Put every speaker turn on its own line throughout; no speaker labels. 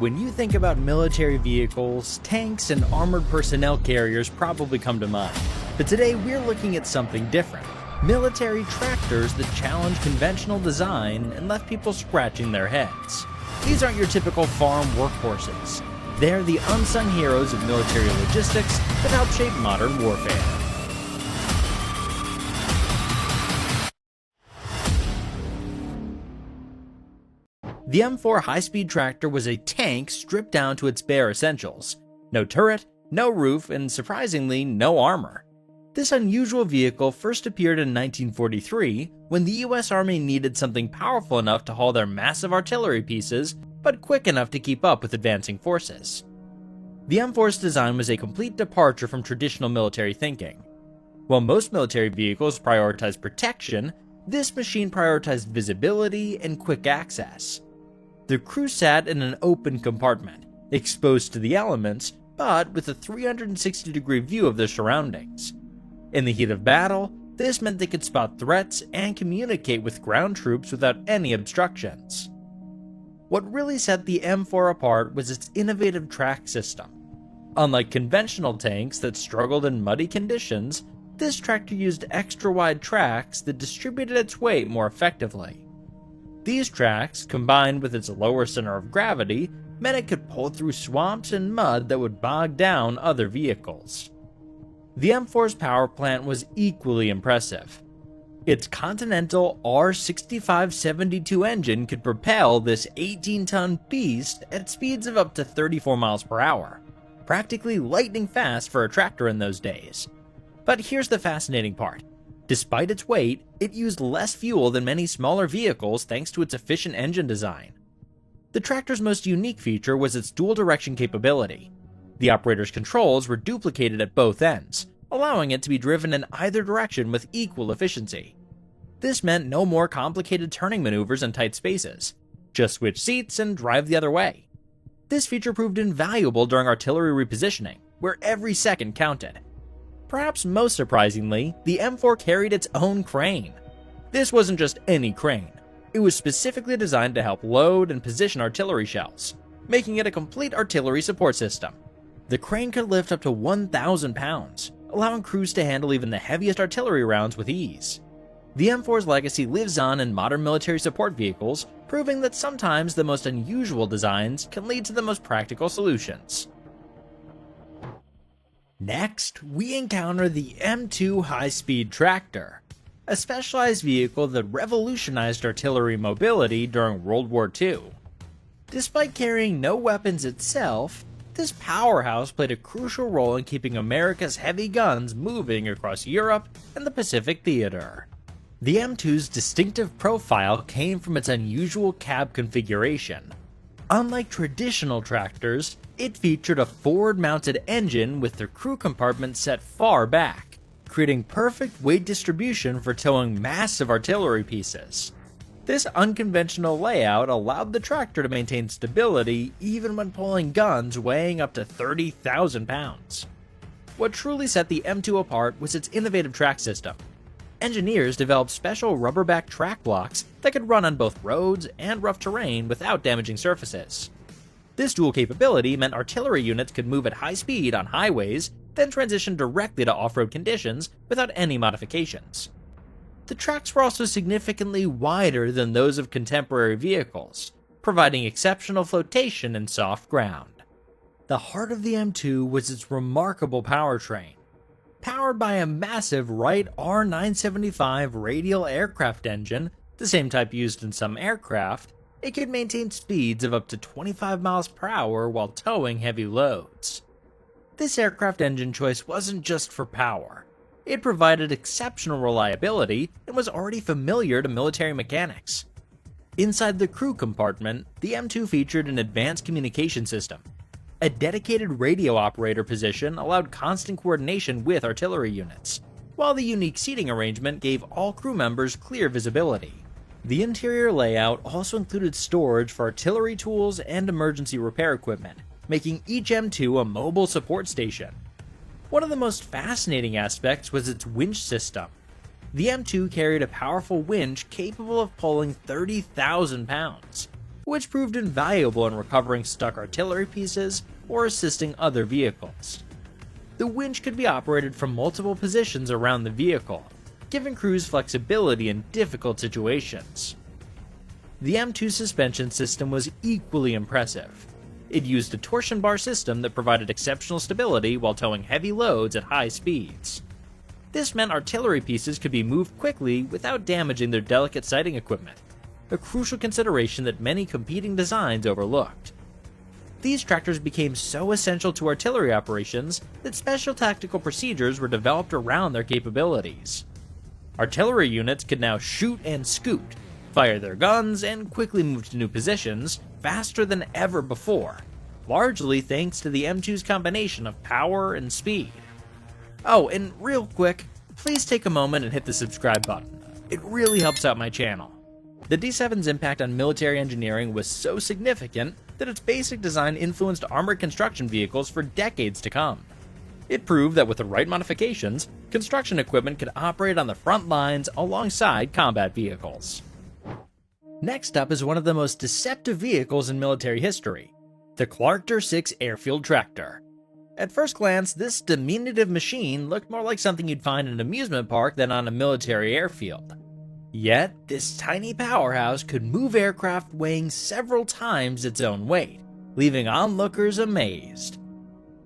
When you think about military vehicles, tanks and armored personnel carriers probably come to mind. But today we're looking at something different. Military tractors that challenge conventional design and left people scratching their heads. These aren't your typical farm workhorses. They're the unsung heroes of military logistics that help shape modern warfare. The M4 high-speed tractor was a tank stripped down to its bare essentials. No turret, no roof, and surprisingly, no armor. This unusual vehicle first appeared in 1943 when the US Army needed something powerful enough to haul their massive artillery pieces, but quick enough to keep up with advancing forces. The M4's design was a complete departure from traditional military thinking. While most military vehicles prioritize protection, this machine prioritized visibility and quick access. The crew sat in an open compartment, exposed to the elements, but with a 360-degree view of their surroundings. In the heat of battle, this meant they could spot threats and communicate with ground troops without any obstructions. What really set the M4 apart was its innovative track system. Unlike conventional tanks that struggled in muddy conditions, this tractor used extra-wide tracks that distributed its weight more effectively. These tracks, combined with its lower center of gravity, meant it could pull through swamps and mud that would bog down other vehicles. The M4's power plant was equally impressive. Its Continental R6572 engine could propel this 18-ton beast at speeds of up to 34 miles per hour, practically lightning fast for a tractor in those days. But here's the fascinating part. Despite its weight, it used less fuel than many smaller vehicles thanks to its efficient engine design. The tractor's most unique feature was its dual-direction capability. The operator's controls were duplicated at both ends, allowing it to be driven in either direction with equal efficiency. This meant no more complicated turning maneuvers in tight spaces. Just switch seats and drive the other way. This feature proved invaluable during artillery repositioning, where every second counted. Perhaps most surprisingly, the M4 carried its own crane. This wasn't just any crane. It was specifically designed to help load and position artillery shells, making it a complete artillery support system. The crane could lift up to 1,000 pounds, allowing crews to handle even the heaviest artillery rounds with ease. The M4's legacy lives on in modern military support vehicles, proving that sometimes the most unusual designs can lead to the most practical solutions. Next, we encounter the M2 high-speed tractor, a specialized vehicle that revolutionized artillery mobility during World War II. Despite carrying no weapons itself, this powerhouse played a crucial role in keeping America's heavy guns moving across Europe and the Pacific theater. The M2's distinctive profile came from its unusual cab configuration. Unlike traditional tractors, it featured a forward-mounted engine with the crew compartment set far back, creating perfect weight distribution for towing massive artillery pieces. This unconventional layout allowed the tractor to maintain stability even when pulling guns weighing up to 30,000 pounds. What truly set the M2 apart was its innovative track system. Engineers developed special rubber-back track blocks that could run on both roads and rough terrain without damaging surfaces. This dual capability meant artillery units could move at high speed on highways, then transition directly to off-road conditions without any modifications. The tracks were also significantly wider than those of contemporary vehicles, providing exceptional flotation in soft ground. The heart of the M2 was its remarkable powertrain. Powered by a massive Wright R975 radial aircraft engine, the same type used in some aircraft, it could maintain speeds of up to 25 miles per hour while towing heavy loads. This aircraft engine choice wasn't just for power. It provided exceptional reliability and was already familiar to military mechanics. Inside the crew compartment, the M2 featured an advanced communication system. A dedicated radio operator position allowed constant coordination with artillery units, while the unique seating arrangement gave all crew members clear visibility. The interior layout also included storage for artillery tools and emergency repair equipment, making each M2 a mobile support station. One of the most fascinating aspects was its winch system. The M2 carried a powerful winch capable of pulling 30,000 pounds, which proved invaluable in recovering stuck artillery pieces or assisting other vehicles. The winch could be operated from multiple positions around the vehicle, giving crews flexibility in difficult situations. The M2 suspension system was equally impressive. It used a torsion bar system that provided exceptional stability while towing heavy loads at high speeds. This meant artillery pieces could be moved quickly without damaging their delicate sighting equipment, a crucial consideration that many competing designs overlooked. These tractors became so essential to artillery operations that special tactical procedures were developed around their capabilities. Artillery units could now shoot and scoot, fire their guns, and quickly move to new positions faster than ever before, largely thanks to the M2's combination of power and speed. Oh, and real quick, please take a moment and hit the subscribe button. It really helps out my channel. The D7's impact on military engineering was so significant that its basic design influenced armored construction vehicles for decades to come. It proved that with the right modifications, construction equipment could operate on the front lines alongside combat vehicles. Next up is one of the most deceptive vehicles in military history, the Clarkter 6 Airfield Tractor. At first glance, this diminutive machine looked more like something you'd find in an amusement park than on a military airfield. Yet, this tiny powerhouse could move aircraft weighing several times its own weight, leaving onlookers amazed.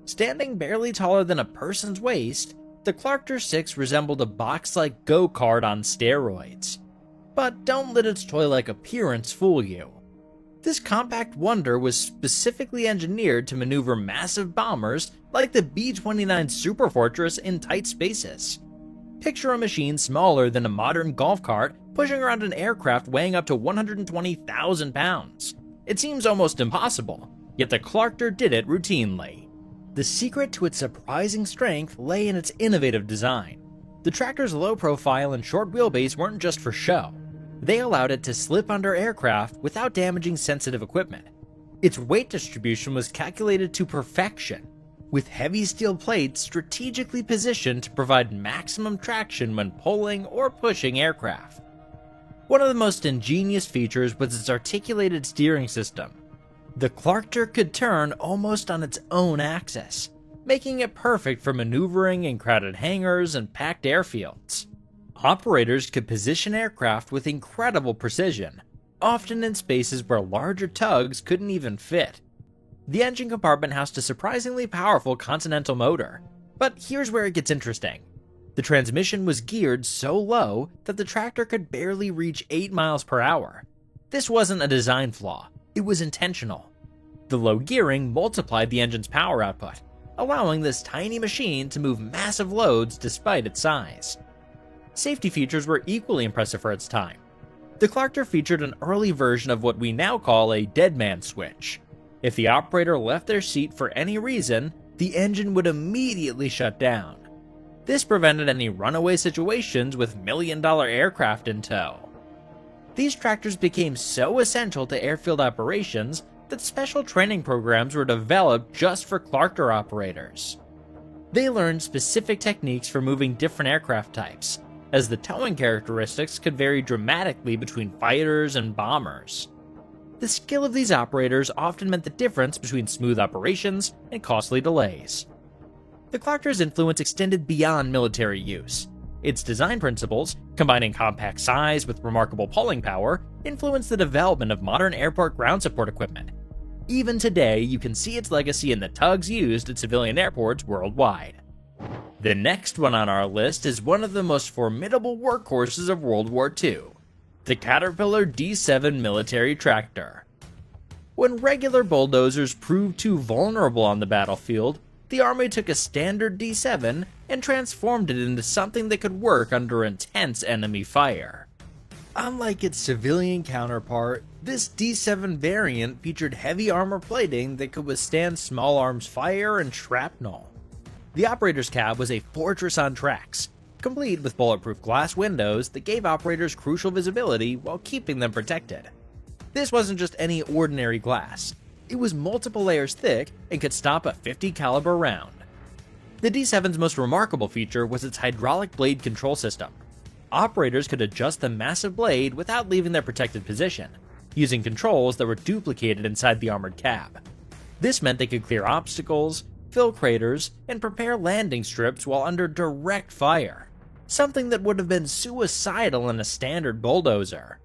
Standing barely taller than a person's waist, the Clarkter 6 resembled a box-like go-kart on steroids. But don't let its toy-like appearance fool you. This compact wonder was specifically engineered to maneuver massive bombers like the B-29 Superfortress in tight spaces. Picture a machine smaller than a modern golf cart pushing around an aircraft weighing up to 120,000 pounds. It seems almost impossible, yet the Clarkter did it routinely. The secret to its surprising strength lay in its innovative design. The tractor's low profile and short wheelbase weren't just for show. They allowed it to slip under aircraft without damaging sensitive equipment. Its weight distribution was calculated to perfection, with heavy steel plates strategically positioned to provide maximum traction when pulling or pushing aircraft. One of the most ingenious features was its articulated steering system. The Clarkter could turn almost on its own axis, making it perfect for maneuvering in crowded hangars and packed airfields. Operators could position aircraft with incredible precision, often in spaces where larger tugs couldn't even fit. The engine compartment housed a surprisingly powerful Continental motor, but here's where it gets interesting. The transmission was geared so low that the tractor could barely reach 8 miles per hour. This wasn't a design flaw, it was intentional. The low gearing multiplied the engine's power output, allowing this tiny machine to move massive loads despite its size. Safety features were equally impressive for its time. The Clarkter featured an early version of what we now call a dead man switch. If the operator left their seat for any reason, the engine would immediately shut down. This prevented any runaway situations with million-dollar aircraft in tow. These tractors became so essential to airfield operations that special training programs were developed just for Clarkter operators. They learned specific techniques for moving different aircraft types, as the towing characteristics could vary dramatically between fighters and bombers. The skill of these operators often meant the difference between smooth operations and costly delays. The Clarkter's influence extended beyond military use. Its design principles, combining compact size with remarkable pulling power, influenced the development of modern airport ground support equipment. Even today, you can see its legacy in the tugs used at civilian airports worldwide. The next one on our list is one of the most formidable workhorses of World War II, the Caterpillar D7 military tractor. When regular bulldozers proved too vulnerable on the battlefield, the Army took a standard D7 and transformed it into something that could work under intense enemy fire. Unlike its civilian counterpart, this D7 variant featured heavy armor plating that could withstand small arms fire and shrapnel. The operator's cab was a fortress on tracks, complete with bulletproof glass windows that gave operators crucial visibility while keeping them protected. This wasn't just any ordinary glass. It was multiple layers thick and could stop a .50 caliber round. The D7's most remarkable feature was its hydraulic blade control system. Operators could adjust the massive blade without leaving their protected position. using controls that were duplicated inside the armored cab. This meant they could clear obstacles, fill craters, and prepare landing strips while under direct fire, something that would have been suicidal in a standard bulldozer.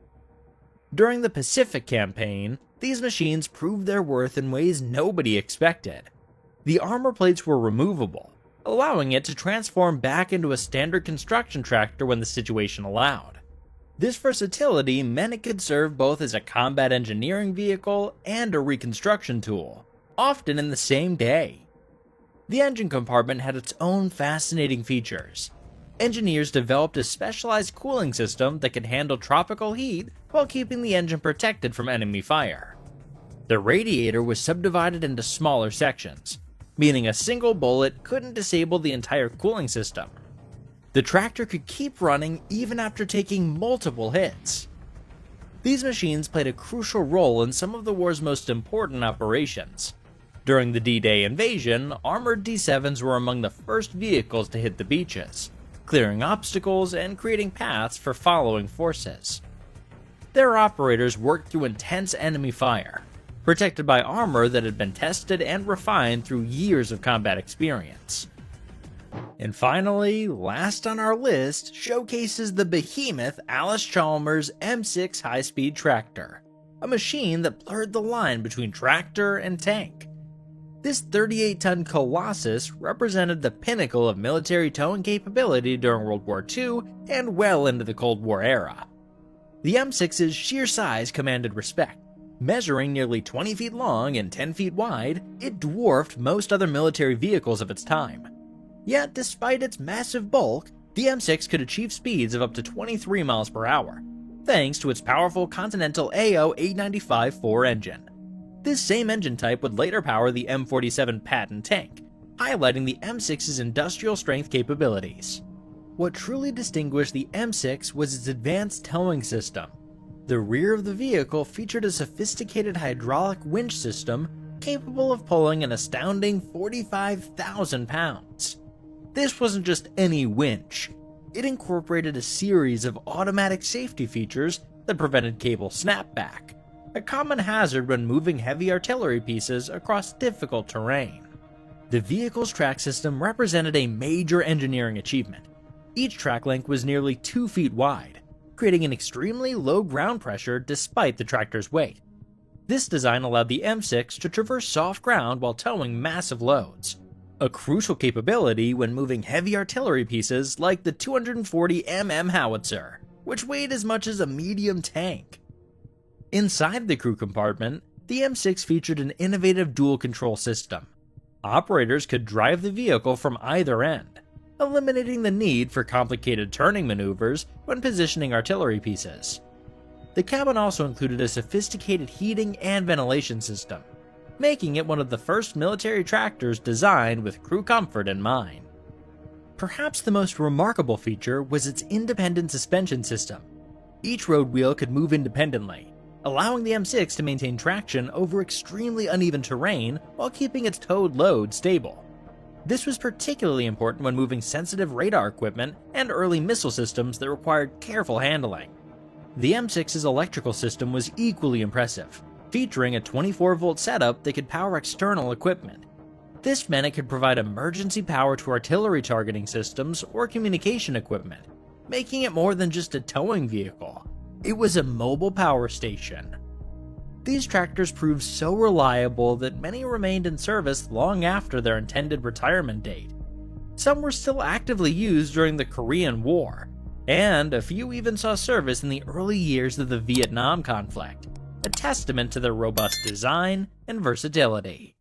During the Pacific Campaign, these machines proved their worth in ways nobody expected. The armor plates were removable, allowing it to transform back into a standard construction tractor when the situation allowed. This versatility meant it could serve both as a combat engineering vehicle and a reconstruction tool, often in the same day. The engine compartment had its own fascinating features. Engineers developed a specialized cooling system that could handle tropical heat while keeping the engine protected from enemy fire. The radiator was subdivided into smaller sections, meaning a single bullet couldn't disable the entire cooling system. The tractor could keep running even after taking multiple hits. These machines played a crucial role in some of the war's most important operations. During the D-Day invasion, armored D-7s were among the first vehicles to hit the beaches, clearing obstacles and creating paths for following forces. Their operators worked through intense enemy fire, protected by armor that had been tested and refined through years of combat experience. And finally, last on our list, showcases the behemoth Allis-Chalmers M6 high-speed tractor, a machine that blurred the line between tractor and tank. This 38-ton colossus represented the pinnacle of military towing capability during World War II and well into the Cold War era. The M6's sheer size commanded respect. Measuring nearly 20 feet long and 10 feet wide, it dwarfed most other military vehicles of its time. Yet, despite its massive bulk, the M6 could achieve speeds of up to 23 miles per hour, thanks to its powerful Continental AO 895-4 engine. This same engine type would later power the M47 Patton tank, highlighting the M6's industrial strength capabilities. What truly distinguished the M6 was its advanced towing system. The rear of the vehicle featured a sophisticated hydraulic winch system capable of pulling an astounding 45,000 pounds. This wasn't just any winch. It incorporated a series of automatic safety features that prevented cable snapback, a common hazard when moving heavy artillery pieces across difficult terrain. The vehicle's track system represented a major engineering achievement. Each track link was nearly 2 feet wide, creating an extremely low ground pressure despite the tractor's weight. This design allowed the M6 to traverse soft ground while towing massive loads, a crucial capability when moving heavy artillery pieces like the 240 mm howitzer, which weighed as much as a medium tank. Inside the crew compartment, the M6 featured an innovative dual control system. Operators could drive the vehicle from either end, eliminating the need for complicated turning maneuvers when positioning artillery pieces. The cabin also included a sophisticated heating and ventilation system, making it one of the first military tractors designed with crew comfort in mind. Perhaps the most remarkable feature was its independent suspension system. Each road wheel could move independently, allowing the M6 to maintain traction over extremely uneven terrain while keeping its towed load stable. This was particularly important when moving sensitive radar equipment and early missile systems that required careful handling. The M6's electrical system was equally impressive, featuring a 24-volt setup that could power external equipment. This meant it could provide emergency power to artillery targeting systems or communication equipment, making it more than just a towing vehicle. It was a mobile power station. These tractors proved so reliable that many remained in service long after their intended retirement date. Some were still actively used during the Korean War, and a few even saw service in the early years of the Vietnam conflict, a testament to their robust design and versatility.